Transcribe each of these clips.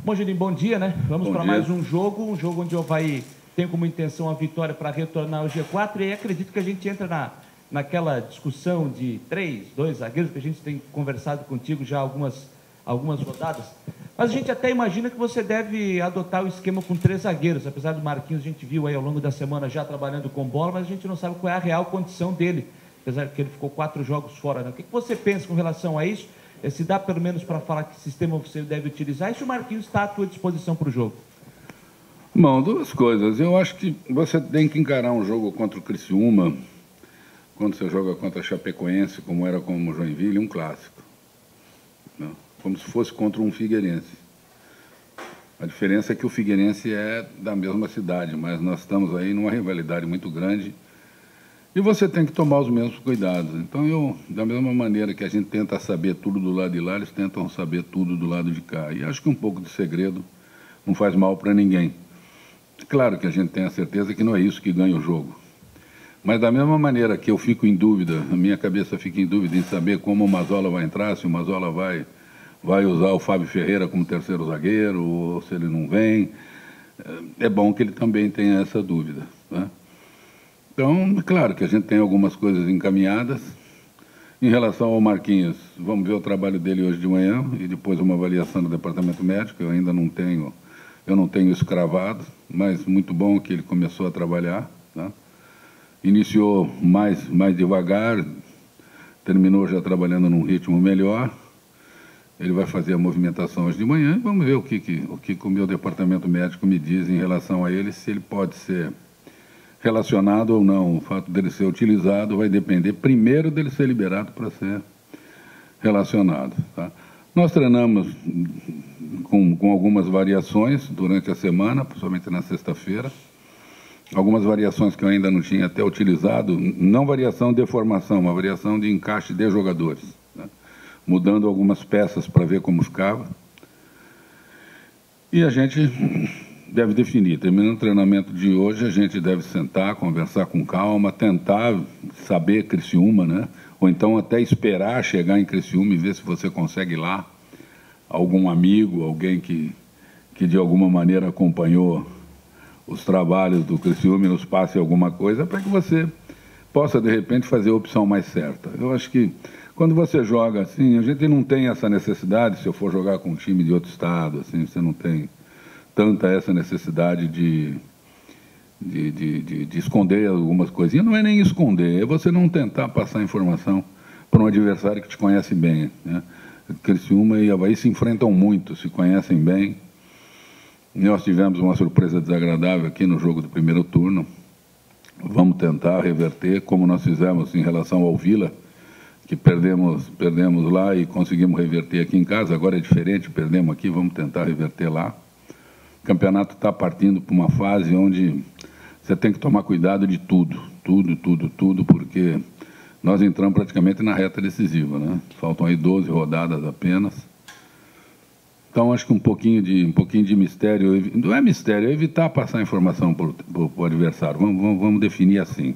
Bom, Juninho, bom dia, né? Vamos para dia. mais um jogo onde o Avaí tem como intenção a vitória para retornar ao G4, e aí acredito que a gente entra naquela discussão de 2 zagueiros, que a gente tem conversado contigo já algumas rodadas, mas a gente até imagina que você deve adotar o esquema com 3 zagueiros, apesar do Marquinhos, a gente viu aí ao longo da semana já trabalhando com bola, mas a gente não sabe qual é a real condição dele, apesar que ele ficou 4 jogos fora, né? O que você pensa com relação a isso? Se dá pelo menos para falar que sistema você deve utilizar e se o Marquinhos está à tua disposição para o jogo? Bom, 2 coisas. Eu acho que você tem que encarar um jogo contra o Criciúma, quando você joga contra a Chapecoense, como era com o Joinville, um clássico. Não? Como se fosse contra um Figueirense. A diferença é que o Figueirense é da mesma cidade, mas nós estamos aí numa rivalidade muito grande e você tem que tomar os mesmos cuidados. Então, da mesma maneira que a gente tenta saber tudo do lado de lá, eles tentam saber tudo do lado de cá. E acho que um pouco de segredo não faz mal para ninguém. Claro que a gente tem a certeza que não é isso que ganha o jogo. Mas da mesma maneira que eu fico em dúvida, a minha cabeça fica em dúvida em saber como o Mazzola vai entrar, se o Mazzola vai usar o Fábio Ferreira como terceiro zagueiro, ou se ele não vem, é bom que ele também tenha essa dúvida, né? Então, claro que a gente tem algumas coisas encaminhadas. Em relação ao Marquinhos, vamos ver o trabalho dele hoje de manhã e depois uma avaliação do departamento médico. Eu ainda não tenho isso cravado, mas muito bom que ele começou a trabalhar, né? Iniciou mais devagar, terminou já trabalhando num ritmo melhor. Ele vai fazer a movimentação hoje de manhã e vamos ver o que o meu departamento médico me diz em relação a ele, se ele pode ser relacionado ou não. O fato dele ser utilizado vai depender primeiro dele ser liberado para ser relacionado, tá? Nós treinamos com algumas variações durante a semana, principalmente na sexta-feira. Algumas variações que eu ainda não tinha até utilizado, não variação de formação, uma variação de encaixe de jogadores, né? Mudando algumas peças para ver como ficava. E a gente deve definir. Terminando o treinamento de hoje, a gente deve sentar, conversar com calma, tentar saber Criciúma, né? Ou então até esperar chegar em Criciúma e ver se você consegue lá algum amigo, alguém que de alguma maneira acompanhou os trabalhos do Criciúma e nos passe alguma coisa para que você possa, de repente, fazer a opção mais certa. Eu acho que quando você joga assim, a gente não tem essa necessidade, se eu for jogar com um time de outro estado, assim, você não tem tanta essa necessidade de esconder algumas coisinhas. Não é nem esconder, é você não tentar passar informação para um adversário que te conhece bem, né? Criciúma e Avaí se enfrentam muito, se conhecem bem. Nós tivemos uma surpresa desagradável aqui no jogo do primeiro turno. Vamos tentar reverter, como nós fizemos em relação ao Vila, que perdemos lá e conseguimos reverter aqui em casa. Agora é diferente, perdemos aqui, vamos tentar reverter lá. O campeonato está partindo para uma fase onde você tem que tomar cuidado de tudo, porque nós entramos praticamente na reta decisiva, né? Faltam aí 12 rodadas apenas. Então, acho que um pouquinho de mistério, não é mistério, é evitar passar informação para o adversário. Vamos definir assim.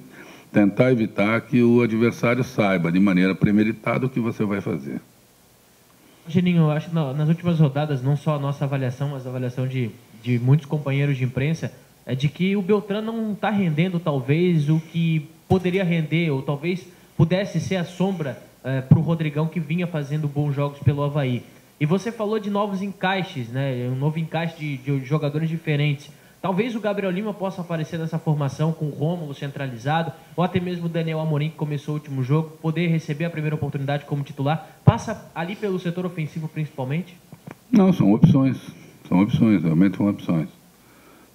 Tentar evitar que o adversário saiba de maneira premeditada o que você vai fazer. Geninho, acho que nas últimas rodadas, não só a nossa avaliação, mas a avaliação de muitos companheiros de imprensa, é de que o Beltrán não está rendendo talvez o que poderia render, ou talvez pudesse ser a sombra para o Rodrigão, que vinha fazendo bons jogos pelo Avaí. E você falou de novos encaixes, né? Um novo encaixe de jogadores diferentes. Talvez o Gabriel Lima possa aparecer nessa formação com o Rômulo centralizado, ou até mesmo o Daniel Amorim, que começou o último jogo, poder receber a primeira oportunidade como titular. Passa ali pelo setor ofensivo principalmente? Não, são opções, realmente são opções.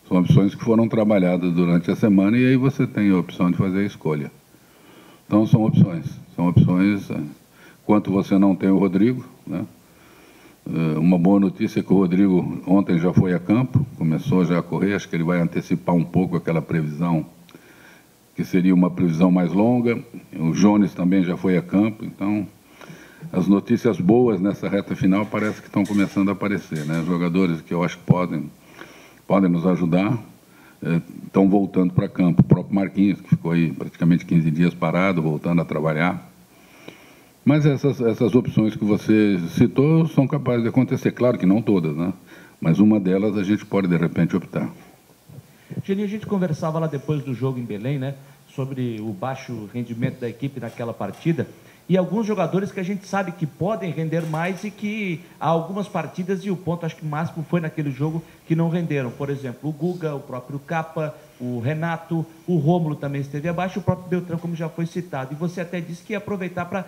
São opções que foram trabalhadas durante a semana e aí você tem a opção de fazer a escolha. Então são opções. Enquanto você não tem o Rodrigo, né? Uma boa notícia é que o Rodrigo ontem já foi a campo, começou já a correr, acho que ele vai antecipar um pouco aquela previsão, que seria uma previsão mais longa. O Jones também já foi a campo, então as notícias boas nessa reta final parece que estão começando a aparecer, né? Os jogadores que eu acho que podem nos ajudar estão voltando para campo. O próprio Marquinhos, que ficou aí praticamente 15 dias parado, voltando a trabalhar. Mas essas opções que você citou são capazes de acontecer. Claro que não todas, né? Mas uma delas a gente pode, de repente, optar. Geninho, a gente conversava lá depois do jogo em Belém, né, sobre o baixo rendimento da equipe naquela partida, e alguns jogadores que a gente sabe que podem render mais e que há algumas partidas, e o ponto acho que máximo foi naquele jogo, que não renderam. Por exemplo, o Guga, o próprio Capa, o Renato, o Rômulo também esteve abaixo, o próprio Beltrán, como já foi citado. E você até disse que ia aproveitar para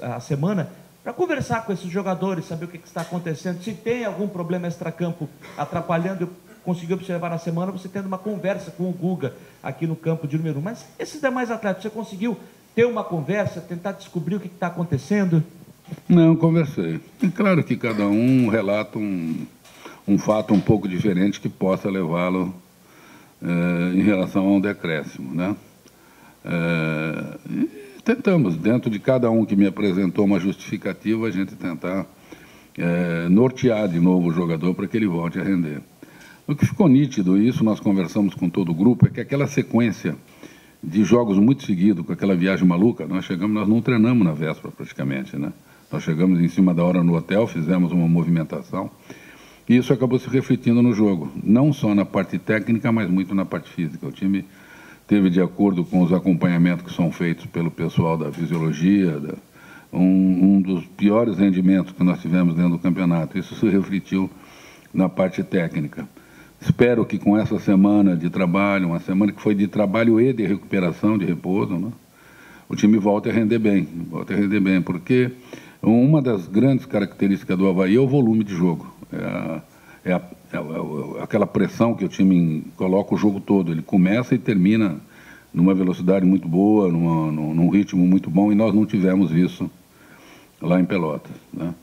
a semana para conversar com esses jogadores, saber o que está acontecendo, se tem algum problema extracampo atrapalhando. Eu consegui observar na semana você tendo uma conversa com o Guga aqui no campo de número 1. Mas esses demais atletas, você conseguiu ter uma conversa, tentar descobrir o que está acontecendo? Não, conversei. E claro que cada um relata um fato um pouco diferente que possa levá-lo em relação a um decréscimo, né? E tentamos, dentro de cada um que me apresentou uma justificativa, a gente tentar nortear de novo o jogador para que ele volte a render. O que ficou nítido, e isso nós conversamos com todo o grupo, é que aquela sequência de jogos muito seguidos, com aquela viagem maluca, nós não treinamos na véspera praticamente, né? Nós chegamos em cima da hora no hotel, fizemos uma movimentação, e isso acabou se refletindo no jogo, não só na parte técnica, mas muito na parte física. O time teve, de acordo com os acompanhamentos que são feitos pelo pessoal da fisiologia, um dos piores rendimentos que nós tivemos dentro do campeonato. Isso se refletiu na parte técnica. Espero que com essa semana de trabalho, uma semana que foi de trabalho e de recuperação, de repouso, né, o time volte a render bem, porque uma das grandes características do Avaí é o volume de jogo, aquela pressão que o time coloca o jogo todo, ele começa e termina numa velocidade muito boa, num ritmo muito bom, e nós não tivemos isso lá em Pelotas, né?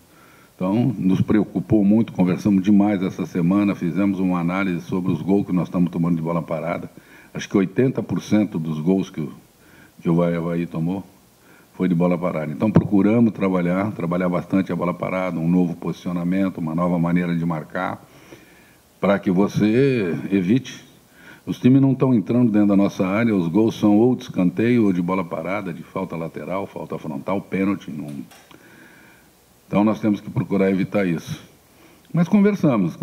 Então, nos preocupou muito, conversamos demais essa semana, fizemos uma análise sobre os gols que nós estamos tomando de bola parada. Acho que 80% dos gols que o Avaí tomou foi de bola parada. Então, procuramos trabalhar bastante a bola parada, um novo posicionamento, uma nova maneira de marcar, para que você evite. Os times não estão entrando dentro da nossa área, os gols são ou de escanteio ou de bola parada, de falta lateral, falta frontal, pênalti. Então, nós temos que procurar evitar isso. Mas conversamos.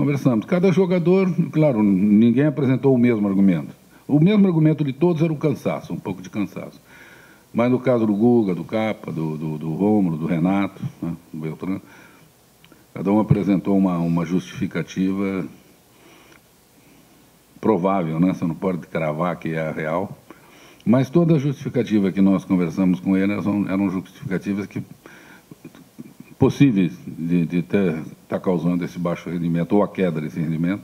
Cada jogador, claro, ninguém apresentou o mesmo argumento. O mesmo argumento de todos era o cansaço, um pouco de cansaço. Mas no caso do Guga, do Capa, do Rômulo, do Renato, né, do Beltrán, cada um apresentou uma justificativa provável, né? Você não pode cravar que é a real. Mas toda a justificativa que nós conversamos com eles eram justificativas possíveis de estar causando esse baixo rendimento ou a queda desse rendimento.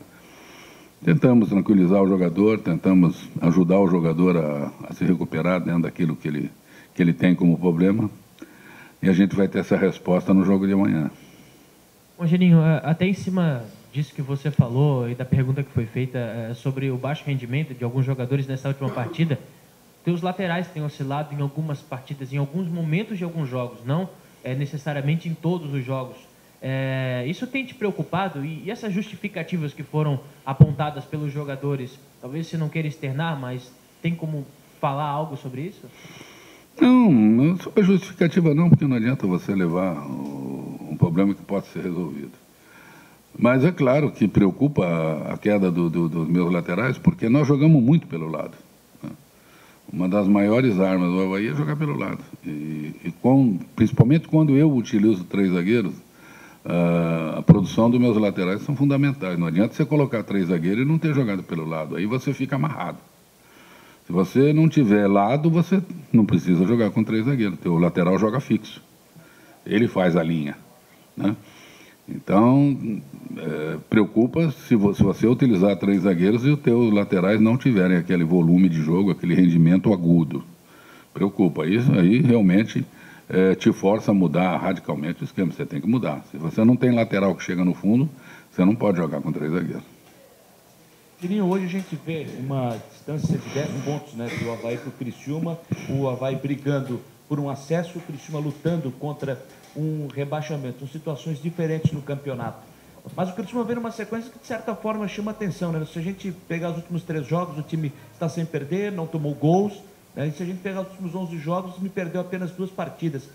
Tentamos tranquilizar o jogador, tentamos ajudar o jogador a se recuperar dentro daquilo que ele tem como problema, e a gente vai ter essa resposta no jogo de amanhã. Bom, Geninho, até em cima disso que você falou e da pergunta que foi feita sobre o baixo rendimento de alguns jogadores nessa última partida, os laterais têm oscilado em algumas partidas, em alguns momentos de alguns jogos, não necessariamente em todos os jogos. Isso tem te preocupado? E essas justificativas que foram apontadas pelos jogadores, talvez você não queira externar, mas tem como falar algo sobre isso? Não sobre a justificativa não, porque não adianta você levar um problema que pode ser resolvido. Mas é claro que preocupa a queda dos meus laterais, porque nós jogamos muito pelo lado. Uma das maiores armas do Avaí é jogar pelo lado. Principalmente quando eu utilizo 3 zagueiros, a produção dos meus laterais são fundamentais. Não adianta você colocar 3 zagueiros e não ter jogado pelo lado. Aí você fica amarrado. Se você não tiver lado, você não precisa jogar com 3 zagueiros. O lateral joga fixo. Ele faz a linha, né? Então, preocupa se você utilizar 3 zagueiros e os teus laterais não tiverem aquele volume de jogo, aquele rendimento agudo. Preocupa. Isso aí realmente te força a mudar radicalmente o esquema. Você tem que mudar. Se você não tem lateral que chega no fundo, você não pode jogar com 3 zagueiros. Tirinho, hoje a gente vê uma distância de 10 pontos, né, do Avaí para o Criciúma, o Avaí brigando por um acesso, o Criciúma lutando contra um rebaixamento, são situações diferentes no campeonato. Mas o Criciúma vem numa sequência que, de certa forma, chama atenção, né? Se a gente pegar os últimos 3 jogos, o time está sem perder, não tomou gols, né? E se a gente pegar os últimos 11 jogos, o time perdeu apenas 2 partidas.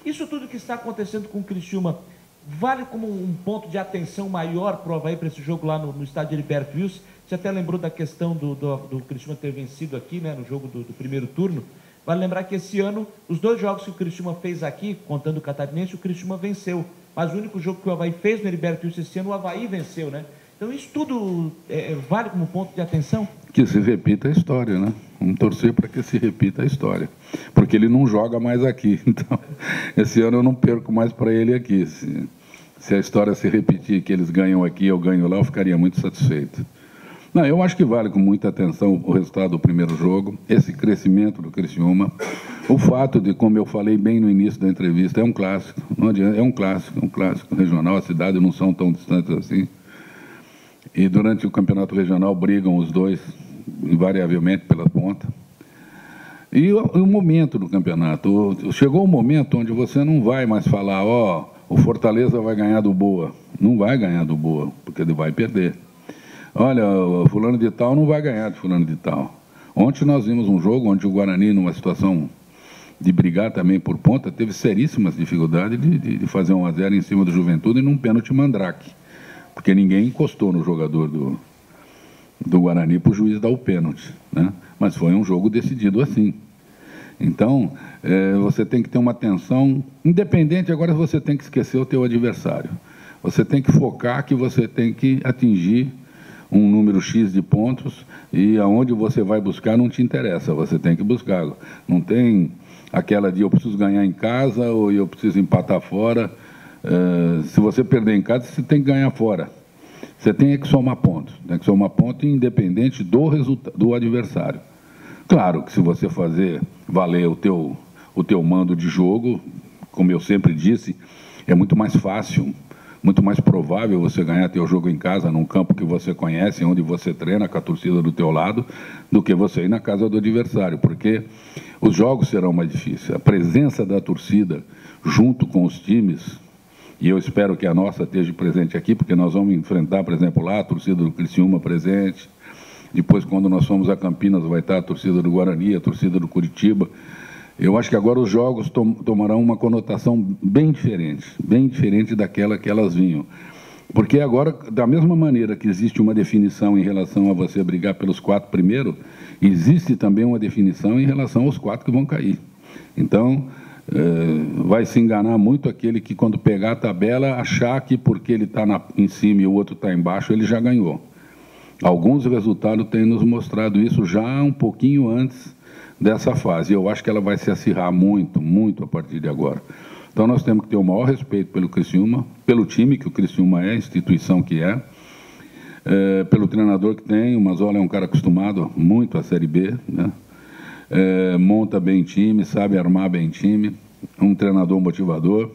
Isso tudo que está acontecendo com o Criciúma vale como um ponto de atenção maior para o Avaí, para esse jogo lá no estádio Heriberto Wilson? Você até lembrou da questão do Criciúma ter vencido aqui, né, no jogo do primeiro turno. Vale lembrar que esse ano, os 2 jogos que o Criciúma fez aqui, contando o Catarinense, o Criciúma venceu. Mas o único jogo que o Avaí fez no Heriberto Wilson esse ano, o Avaí venceu, né? Então isso tudo vale como ponto de atenção? Que se repita a história, né? Vamos torcer para que se repita a história. Porque ele não joga mais aqui. Então, esse ano eu não perco mais para ele aqui. Se a história se repetir, que eles ganham aqui, eu ganho lá, eu ficaria muito satisfeito. Não, eu acho que vale com muita atenção o resultado do primeiro jogo, esse crescimento do Criciúma, o fato de, como eu falei bem no início da entrevista, é um clássico, não adianta, é um clássico regional, a cidade não são tão distantes assim, e durante o campeonato regional brigam os dois, invariavelmente, pela ponta. E o momento do campeonato, chegou um momento onde você não vai mais falar, o Fortaleza vai ganhar do Boa, não vai ganhar do Boa, porque ele vai perder. Olha, o fulano de tal não vai ganhar de fulano de tal. Ontem nós vimos um jogo onde o Guarani, numa situação de brigar também por ponta, teve seríssimas dificuldades de fazer 1-0 em cima do Juventude e num pênalti mandrake, porque ninguém encostou no jogador do Guarani para o juiz dar o pênalti, né? Mas foi um jogo decidido assim. Então, você tem que ter uma atenção independente, agora você tem que esquecer o teu adversário. Você tem que focar que você tem que atingir um número X de pontos e aonde você vai buscar não te interessa, você tem que buscar. Não tem aquela de eu preciso ganhar em casa ou eu preciso empatar fora. Se você perder em casa, você tem que ganhar fora. Você tem que somar pontos, tem que somar pontos independente do adversário. Claro que se você fazer valer o teu mando de jogo, como eu sempre disse, é muito mais fácil, muito mais provável você ganhar teu jogo em casa, num campo que você conhece, onde você treina com a torcida do teu lado, do que você ir na casa do adversário, porque os jogos serão mais difíceis. A presença da torcida junto com os times, e eu espero que a nossa esteja presente aqui, porque nós vamos enfrentar, por exemplo, lá a torcida do Criciúma presente, depois quando nós formos a Campinas vai estar a torcida do Guarani, a torcida do Curitiba. Eu acho que agora os jogos tomarão uma conotação bem diferente daquela que elas vinham. Porque agora, da mesma maneira que existe uma definição em relação a você brigar pelos 4 primeiros, existe também uma definição em relação aos 4 que vão cair. Então, vai se enganar muito aquele que, quando pegar a tabela, achar que porque ele está em cima e o outro está embaixo, ele já ganhou. Alguns resultados têm nos mostrado isso já um pouquinho antes dessa fase. Eu acho que ela vai se acirrar muito a partir de agora. Então nós temos que ter o maior respeito pelo Criciúma, pelo time que o Criciúma é, a instituição que é, pelo treinador que tem. O Mazzola é um cara acostumado muito à Série B, né? Monta bem time, sabe armar bem time, um treinador motivador,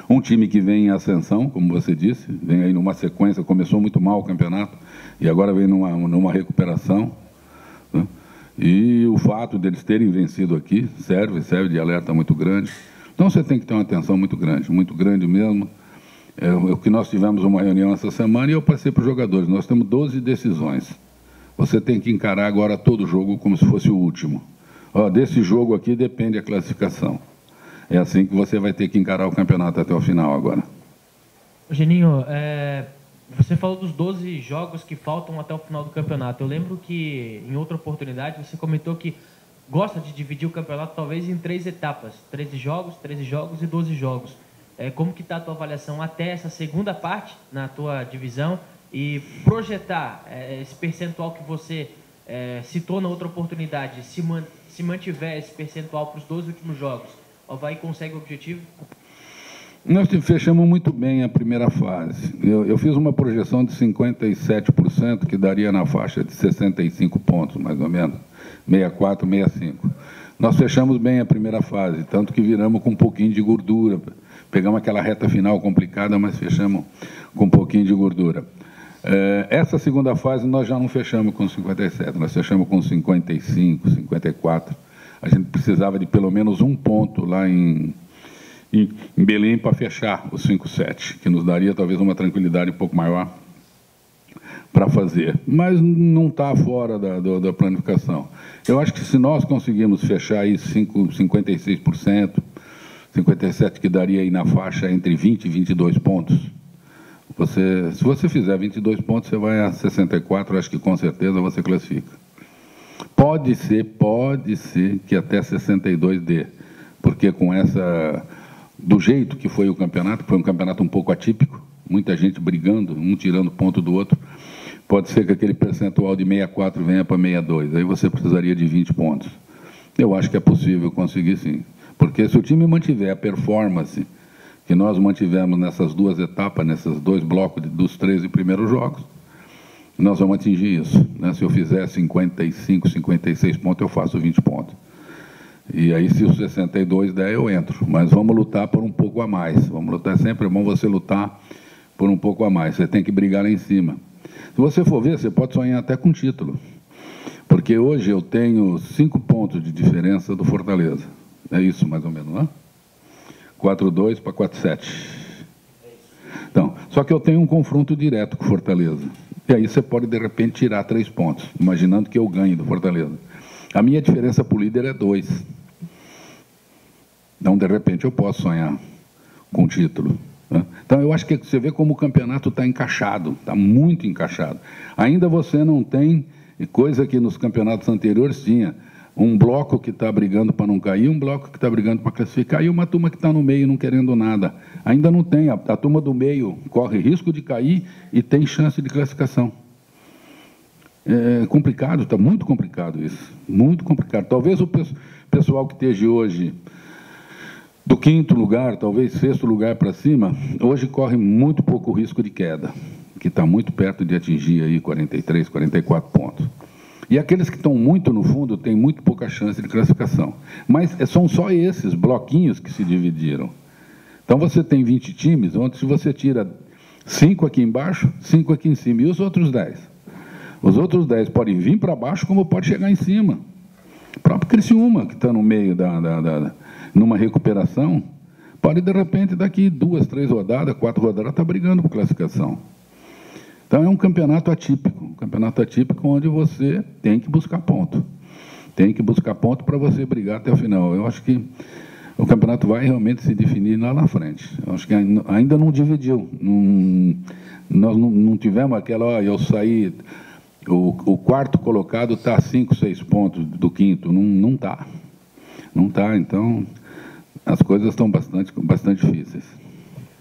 um time que vem em ascensão, como você disse, vem aí numa sequência, começou muito mal o campeonato e agora vem numa recuperação, né? E o fato deles terem vencido aqui serve de alerta muito grande. Então você tem que ter uma atenção muito grande mesmo. O que nós tivemos uma reunião essa semana e eu passei para os jogadores. Nós temos 12 decisões. Você tem que encarar agora todo jogo como se fosse o último. Desse jogo aqui depende a classificação. É assim que você vai ter que encarar o campeonato até o final agora. Geninho, você falou dos 12 jogos que faltam até o final do campeonato. Eu lembro que, em outra oportunidade, você comentou que gosta de dividir o campeonato talvez em 3 etapas. 13 jogos e 12 jogos. Como que está a tua avaliação até essa segunda parte na tua divisão e projetar esse percentual que você citou na outra oportunidade, se mantiver esse percentual para os 12 últimos jogos, o Avaí consegue o objetivo? Nós fechamos muito bem a primeira fase. Eu fiz uma projeção de 57%, que daria na faixa de 65 pontos, mais ou menos, 64, 65. Nós fechamos bem a primeira fase, tanto que viramos com um pouquinho de gordura. Pegamos aquela reta final complicada, mas fechamos com um pouquinho de gordura. Essa segunda fase nós já não fechamos com 57, nós fechamos com 55, 54. A gente precisava de pelo menos um ponto lá em Belém para fechar os 5-7, que nos daria talvez uma tranquilidade um pouco maior para fazer. Mas não está fora da planificação. Eu acho que se nós conseguirmos fechar aí 56%, 57 que daria aí na faixa entre 20 e 22 pontos. Se você fizer 22 pontos, você vai a 64, acho que com certeza você classifica. Pode ser que até 62 dê, porque com essa, do jeito que foi o campeonato, foi um campeonato um pouco atípico, muita gente brigando, um tirando ponto do outro, pode ser que aquele percentual de 64 venha para 62, aí você precisaria de 20 pontos. Eu acho que é possível conseguir sim, porque se o time mantiver a performance que nós mantivemos nessas duas etapas, nesses dois blocos dos 13 primeiros jogos, nós vamos atingir isso, né? Se eu fizer 55, 56 pontos, eu faço 20 pontos. E aí, se os 62 der, eu entro. Mas vamos lutar por um pouco a mais. Vamos lutar, sempre é bom você lutar por um pouco a mais. Você tem que brigar lá em cima. Se você for ver, você pode sonhar até com título. Porque hoje eu tenho 5 pontos de diferença do Fortaleza. É isso, mais ou menos, né? 4-2 para 4-7. Então, só que eu tenho um confronto direto com o Fortaleza. E aí você pode, de repente, tirar 3 pontos, imaginando que eu ganhe do Fortaleza. A minha diferença para o líder é 2. Então, de repente, eu posso sonhar com o título, né? Então, eu acho que você vê como o campeonato está encaixado, está muito encaixado. Ainda você não tem coisa que nos campeonatos anteriores tinha. Um bloco que está brigando para não cair, um bloco que está brigando para classificar e uma turma que está no meio não querendo nada. Ainda não tem. A turma do meio corre risco de cair e tem chance de classificação. É complicado, está muito complicado isso. Muito complicado. Talvez o pessoal que esteja hoje do 5º lugar, talvez 6º lugar para cima, hoje corre muito pouco risco de queda, que está muito perto de atingir aí 43, 44 pontos. E aqueles que estão muito no fundo têm muito pouca chance de classificação. Mas são só esses bloquinhos que se dividiram. Então você tem 20 times, onde se você tira 5 aqui embaixo, 5 aqui em cima, e os outros 10? Os outros 10 podem vir para baixo, como pode chegar em cima. O próprio Criciúma, que está no meio numa recuperação, pode, de repente, daqui 2, 3 rodadas, 4 rodadas, estar brigando por classificação. Então, é um campeonato atípico onde você tem que buscar ponto. Tem que buscar ponto para você brigar até o final. Eu acho que o campeonato vai realmente se definir lá na frente. Eu acho que ainda não dividiu. Nós não tivemos aquela, eu saí, o 4º colocado está a 5, 6 pontos do 5º. Não está. Não está, então as coisas estão bastante difíceis.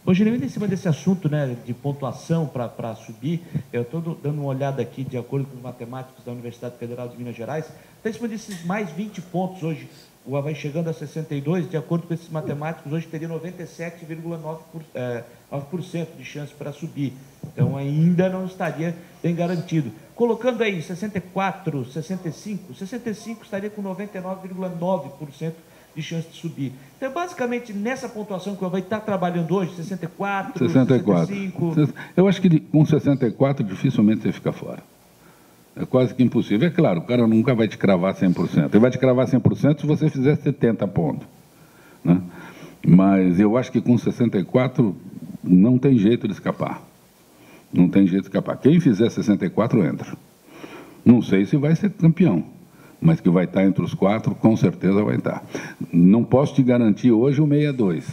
Ô, Genuíno, em cima desse assunto, né, de pontuação para subir, eu estou dando uma olhada aqui, de acordo com os matemáticos da Universidade Federal de Minas Gerais, está em cima desses mais 20 pontos hoje, o Avaí chegando a 62, de acordo com esses matemáticos, hoje teria 97,9% de chance para subir. Então, ainda não estaria bem garantido. Colocando aí 64, 65 estaria com 99,9% de chance de subir. Então, basicamente, nessa pontuação que o Avaí está trabalhando hoje, 64, 65... Eu acho que com 64 dificilmente você fica fora. É quase que impossível. É claro, o cara nunca vai te cravar 100%. Ele vai te cravar 100% se você fizer 70 pontos, né? Mas eu acho que com 64 não tem jeito de escapar. Não tem jeito de escapar. Quem fizer 64 entra. Não sei se vai ser campeão, mas que vai estar entre os 4, com certeza vai estar. Não posso te garantir hoje o 62.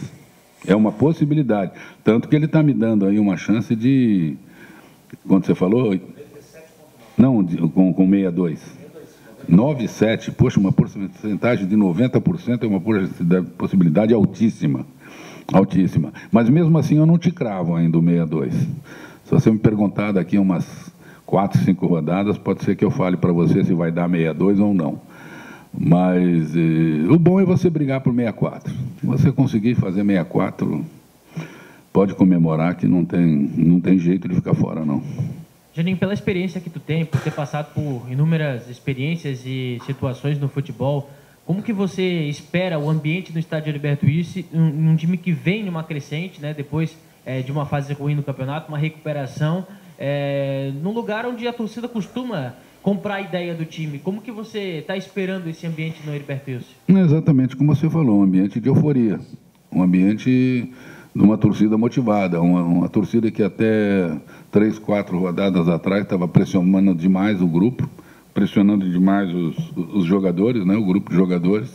É uma possibilidade. Tanto que ele está me dando aí uma chance de... Quanto você falou? 97,9. Não, com 62. 97. Poxa, uma porcentagem de 90% é uma possibilidade altíssima. Altíssima. Mas mesmo assim eu não te cravo ainda o 62. Se você me perguntar daqui umas 4, 5 rodadas, pode ser que eu fale para você se vai dar 62 ou não. Mas o bom é você brigar por 64. Se você conseguir fazer 64, pode comemorar que não tem jeito de ficar fora, não. Janinho, pela experiência que tu tem, por ter passado por inúmeras experiências e situações no futebol, como que você espera o ambiente no estádio Heriberto Wilson, um time que vem numa crescente, né, depois de uma fase ruim no campeonato, uma recuperação, num lugar onde a torcida costuma comprar a ideia do time? Como que você está esperando esse ambiente no Heriberto Wilson? Exatamente como você falou, um ambiente de euforia, um ambiente de uma torcida motivada, uma torcida que até 3, 4 rodadas atrás estava pressionando demais o grupo, pressionando demais os jogadores, né, o grupo de jogadores.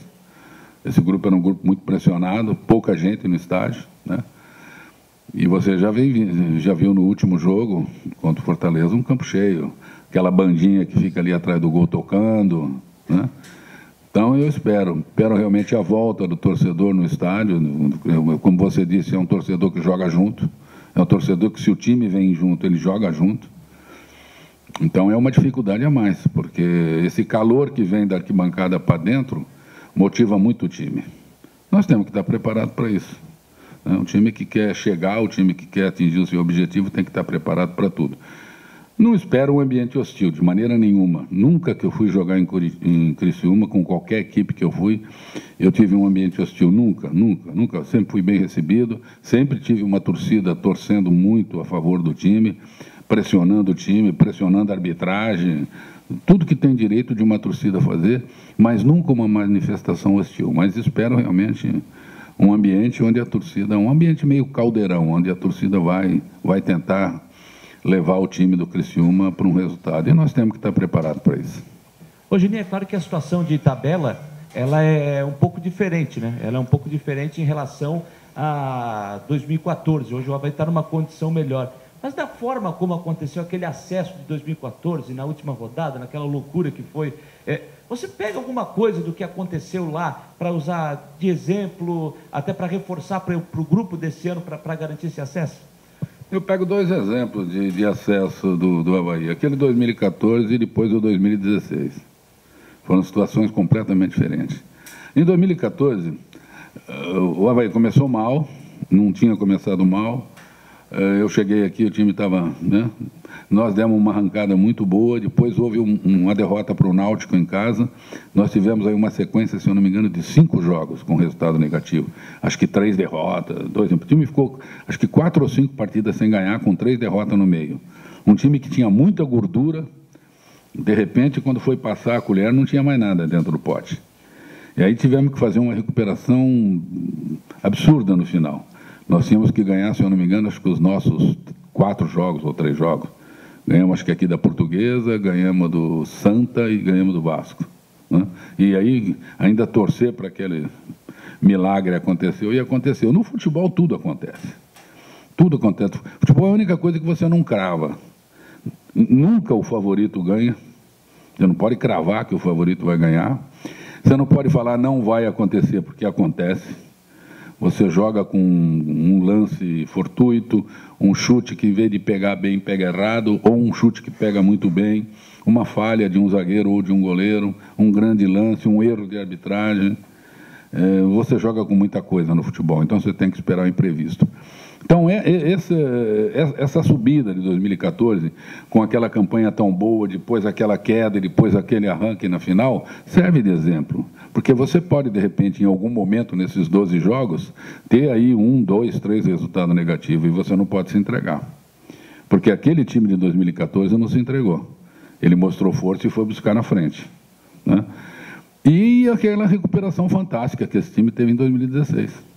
Esse grupo era um grupo muito pressionado, pouca gente no estádio, né? E você já viu no último jogo contra o Fortaleza um campo cheio, aquela bandinha que fica ali atrás do gol tocando, né? Então eu espero realmente a volta do torcedor no estádio. Como você disse, é um torcedor que joga junto, é um torcedor que, se o time vem junto, ele joga junto. Então é uma dificuldade a mais, porque esse calor que vem da arquibancada para dentro motiva muito o time. Nós temos que estar preparados para isso. Um time que quer chegar, o time que quer atingir o seu objetivo tem que estar preparado para tudo. Não espero um ambiente hostil, de maneira nenhuma. Nunca que eu fui jogar em Criciúma, com qualquer equipe que eu fui, eu tive um ambiente hostil. Nunca. Sempre fui bem recebido, sempre tive uma torcida torcendo muito a favor do time, pressionando o time, pressionando a arbitragem, tudo que tem direito de uma torcida fazer, mas nunca uma manifestação hostil. Mas espero realmente um ambiente onde a torcida, um ambiente meio caldeirão, onde a torcida vai tentar levar o time do Criciúma para um resultado. E nós temos que estar preparados para isso. Ô, Juninho, é claro que a situação de tabela, ela é um pouco diferente, né? Ela é um pouco diferente em relação a 2014. Hoje o Avaí está numa condição melhor. Mas da forma como aconteceu aquele acesso de 2014, na última rodada, naquela loucura que foi, você pega alguma coisa do que aconteceu lá para usar de exemplo, até para reforçar para o grupo desse ano, para garantir esse acesso? Eu pego dois exemplos de acesso do Avaí, aquele 2014 e depois o 2016. Foram situações completamente diferentes. Em 2014, o Avaí começou mal, não tinha começado mal. Eu cheguei aqui, o time estava, né? Nós demos uma arrancada muito boa, depois houve uma derrota para o Náutico em casa. Nós tivemos aí uma sequência, se eu não me engano, de 5 jogos com resultado negativo. Acho que 3 derrotas, 2... O time ficou, acho que 4 ou 5 partidas sem ganhar, com 3 derrotas no meio. Um time que tinha muita gordura, de repente, quando foi passar a colher, não tinha mais nada dentro do pote. E aí tivemos que fazer uma recuperação absurda no final. Nós tínhamos que ganhar, se eu não me engano, acho que os nossos 4 jogos ou 3 jogos. Ganhamos, acho que aqui da Portuguesa, ganhamos do Santa e ganhamos do Vasco, né? E aí, ainda torcer para aquele milagre aconteceu, e aconteceu. No futebol, tudo acontece. Tudo acontece. Futebol é a única coisa que você não crava. Nunca o favorito ganha. Você não pode cravar que o favorito vai ganhar. Você não pode falar não vai acontecer, porque acontece. Você joga com um lance fortuito, um chute que, em vez de pegar bem, pega errado, ou um chute que pega muito bem, uma falha de um zagueiro ou de um goleiro, um grande lance, um erro de arbitragem. Você joga com muita coisa no futebol, então você tem que esperar o imprevisto. Então, essa subida de 2014, com aquela campanha tão boa, depois aquela queda, depois aquele arranque na final, serve de exemplo. Porque você pode, de repente, em algum momento, nesses 12 jogos, ter aí 1, 2, 3 resultados negativos, e você não pode se entregar. Porque aquele time de 2014 não se entregou. Ele mostrou força e foi buscar na frente, né? E aquela recuperação fantástica que esse time teve em 2016.